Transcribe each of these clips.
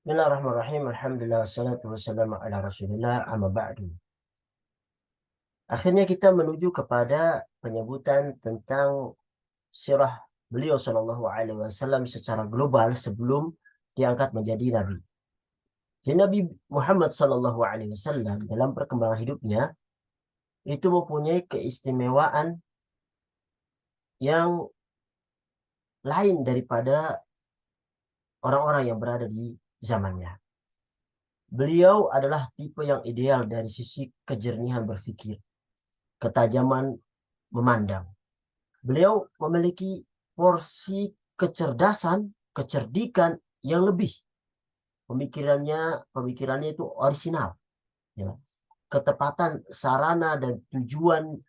Bismillahirrahmanirrahim. Alhamdulillah wassalatu wassalamu ala Rasulillah amma ba'du. Akhirnya kita menuju kepada penyebutan tentang sirah beliau Shallallahu alaihi wasallam secara global sebelum diangkat menjadi nabi. Jadi Nabi Muhammad Shallallahu alaihi wasallam dalam perkembangan hidupnya itu mempunyai keistimewaan yang lain daripada orang-orang yang berada di zamannya. Beliau adalah tipe yang ideal dari sisi kejernihan berpikir, ketajaman memandang. Beliau memiliki porsi kecerdasan, kecerdikan yang lebih. Pemikirannya itu orisinal. Ya. Ketepatan sarana dan tujuan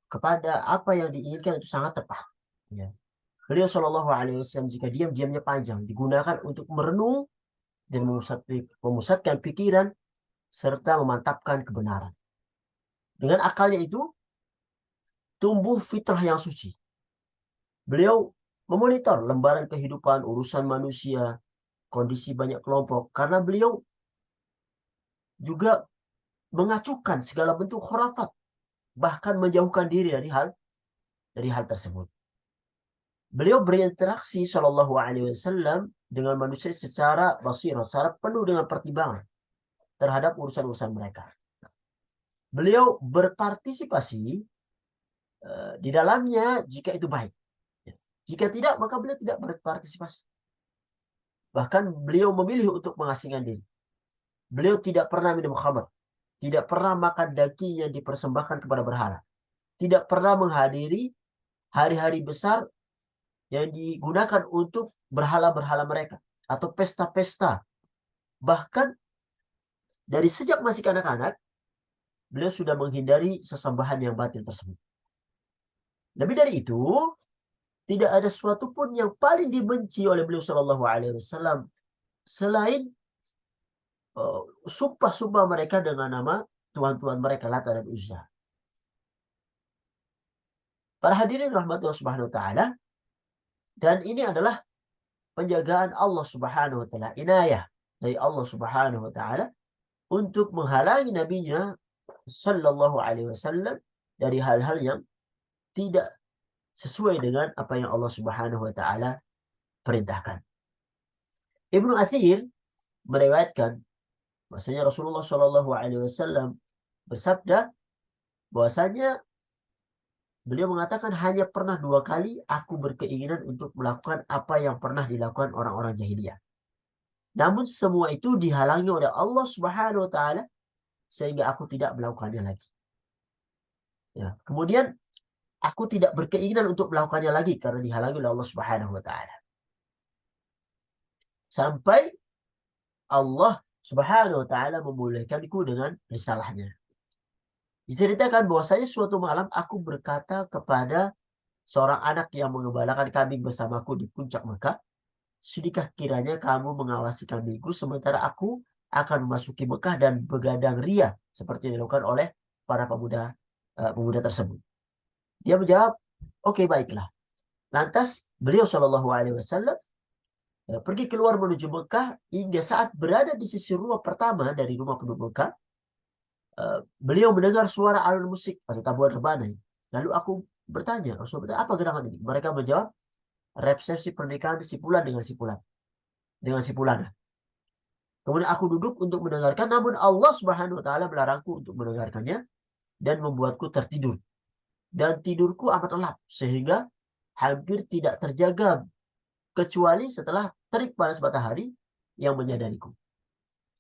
kepada apa yang diinginkan itu sangat tepat. Ya. Beliau Shallallahu Alaihi Wasallam jika diamnya panjang digunakan untuk merenung dan memusatkan pikiran serta memantapkan kebenaran. Dengan akalnya itu tumbuh fitrah yang suci. Beliau memonitor lembaran kehidupan, urusan manusia, kondisi banyak kelompok, karena beliau juga mengacukan segala bentuk khurafat, bahkan menjauhkan diri dari hal tersebut. Beliau berinteraksi Shallallahu Alaihi Wasallam dengan manusia secara basirah, secara penuh dengan pertimbangan terhadap urusan-urusan mereka. Beliau berpartisipasi di dalamnya jika itu baik. Jika tidak, maka beliau tidak berpartisipasi. Bahkan beliau memilih untuk mengasingkan diri. Beliau tidak pernah minum khamr, tidak pernah makan daging yang dipersembahkan kepada berhala, tidak pernah menghadiri hari-hari besar yang digunakan untuk berhala-berhala mereka atau pesta-pesta. Bahkan dari sejak masih kanak-kanak, beliau sudah menghindari sesembahan yang batil tersebut. Lebih dari itu, tidak ada sesuatu pun yang paling dibenci oleh beliau Shallallahu Alaihi Wasallam selain sumpah-sumpah mereka dengan nama tuhan-tuhan mereka Lata dan Uzza. Para hadirin rahmatullah subhanahu wa ta'ala, dan ini adalah penjagaan Allah subhanahu wa ta'ala, inayah dari Allah subhanahu wa ta'ala untuk menghalangi nabinya sallallahu alaihi wasallam dari hal-hal yang tidak sesuai dengan apa yang Allah subhanahu wa ta'ala perintahkan. Ibnu Athir meriwayatkan bahwasanya Rasulullah sallallahu alaihi wasallam bersabda bahwasanya beliau mengatakan hanya pernah 2 kali aku berkeinginan untuk melakukan apa yang pernah dilakukan orang-orang jahiliyah. Namun semua itu dihalangi oleh Allah Subhanahu wa taala sehingga aku tidak melakukannya lagi. Ya. Kemudian aku tidak berkeinginan untuk melakukannya lagi karena dihalangi oleh Allah Subhanahu wa taala. Sampai Allah Subhanahu wa taala memulihkanku dengan risalahnya. Diceritakan bahwasanya suatu malam aku berkata kepada seorang anak yang mengembalakan kambing bersamaku di puncak Mekah, sudahkah kiranya kamu mengawasi kambingku sementara aku akan memasuki Mekah dan begadang ria seperti yang dilakukan oleh para pemuda tersebut. Dia menjawab, oke, baiklah. Lantas beliau Shallallahu Alaihi Wasallam pergi keluar menuju Mekah hingga saat berada di sisi rumah pertama dari rumah penduduk Mekah, beliau mendengar suara alun musik atau tabuhan rebana. Lalu aku bertanya, Rasulullah, apa gerangan ini? Mereka menjawab, resepsi pernikahan si Fulan dengan si Fulan, dengan si Fulana. Kemudian aku duduk untuk mendengarkan, namun Allah Subhanahu wa taala melarangku untuk mendengarkannya dan membuatku tertidur. Dan tidurku amat lelap sehingga hampir tidak terjaga kecuali setelah terik panas matahari yang menyadariku.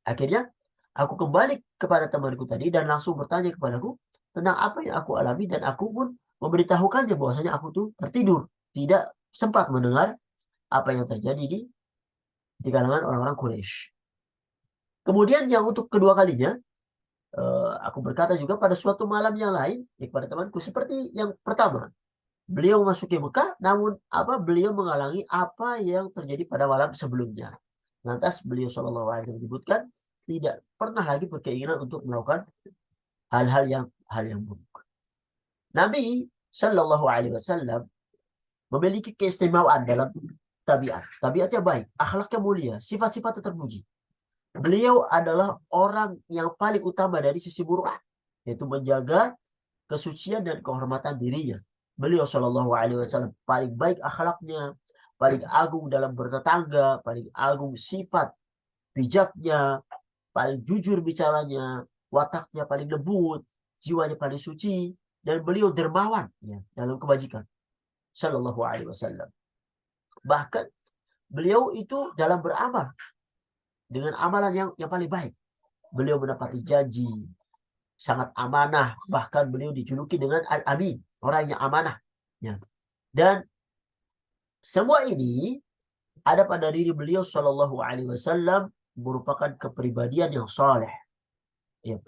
Akhirnya aku kembali kepada temanku tadi dan langsung bertanya kepadaku tentang apa yang aku alami, dan aku pun memberitahukannya bahwasanya aku tuh tertidur, tidak sempat mendengar apa yang terjadi di kalangan orang-orang Quraisy. Kemudian yang untuk kedua kalinya, aku berkata juga pada suatu malam yang lain kepada temanku seperti yang pertama. Beliau memasuki Mekah, namun beliau menghalangi apa yang terjadi pada malam sebelumnya. Lantas beliau Shallallahu Alaihi Wasallam menyebutkan tidak pernah lagi berkeinginan untuk melakukan hal yang buruk. Nabi Shallallahu Alaihi Wasallam memiliki keistimewaan dalam tabiatnya baik, akhlaknya mulia, sifat-sifatnya terpuji. Beliau adalah orang yang paling utama dari sisi murah, yaitu menjaga kesucian dan kehormatan dirinya. Beliau Shallallahu Alaihi Wasallam paling baik akhlaknya, paling agung dalam bertetangga, paling agung sifat bijaknya, paling jujur bicaranya, wataknya paling lembut, jiwanya paling suci, dan beliau dermawan ya, dalam kebajikan. Shallallahu Alaihi Wasallam. Bahkan beliau itu dalam beramal dengan amalan yang paling baik. Beliau menepati janji, sangat amanah, bahkan beliau dijuluki dengan Al-Amin, orang yang amanah. Ya. Dan semua ini ada pada diri beliau Shallallahu Alaihi Wasallam merupakan kepribadian yang soleh, ya,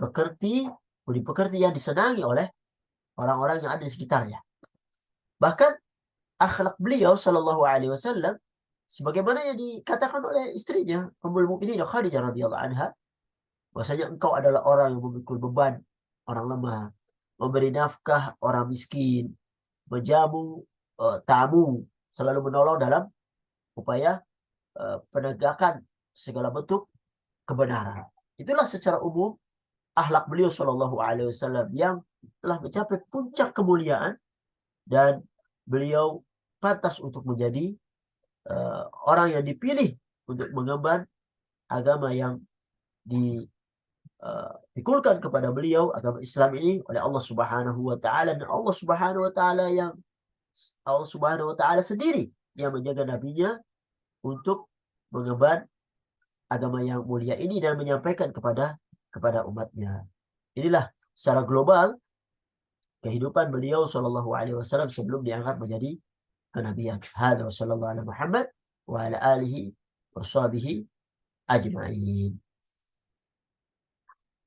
budi pekerti yang disenangi oleh orang-orang yang ada di sekitarnya. Bahkan akhlak beliau Shallallahu Alaihi Wasallam sebagaimana yang dikatakan oleh istrinya Ummul Mukminin Khadijah radhiyallahu anha, bahwasanya engkau adalah orang yang memikul beban orang lemah, memberi nafkah orang miskin, menjamu tamu, selalu menolong dalam upaya penegakan segala bentuk kebenaran. Itulah secara umum akhlak beliau Shallallahu Alaihi Wasallam yang telah mencapai puncak kemuliaan, dan beliau pantas untuk menjadi orang yang dipilih untuk mengemban agama yang dipikulkan kepada beliau, agama Islam ini, oleh Allah Subhanahu wa taala. Dan Allah Subhanahu wa taala sendiri yang menjaga nabinya untuk mengemban agama yang mulia ini dan menyampaikan kepada umatnya. Inilah secara global kehidupan beliau Shallallahu Alaihi Wasallam sebelum diangkat menjadi kenabian. Hadza wa sallallahu ala Muhammad wa ala alihi wa sahbihi ajma'in.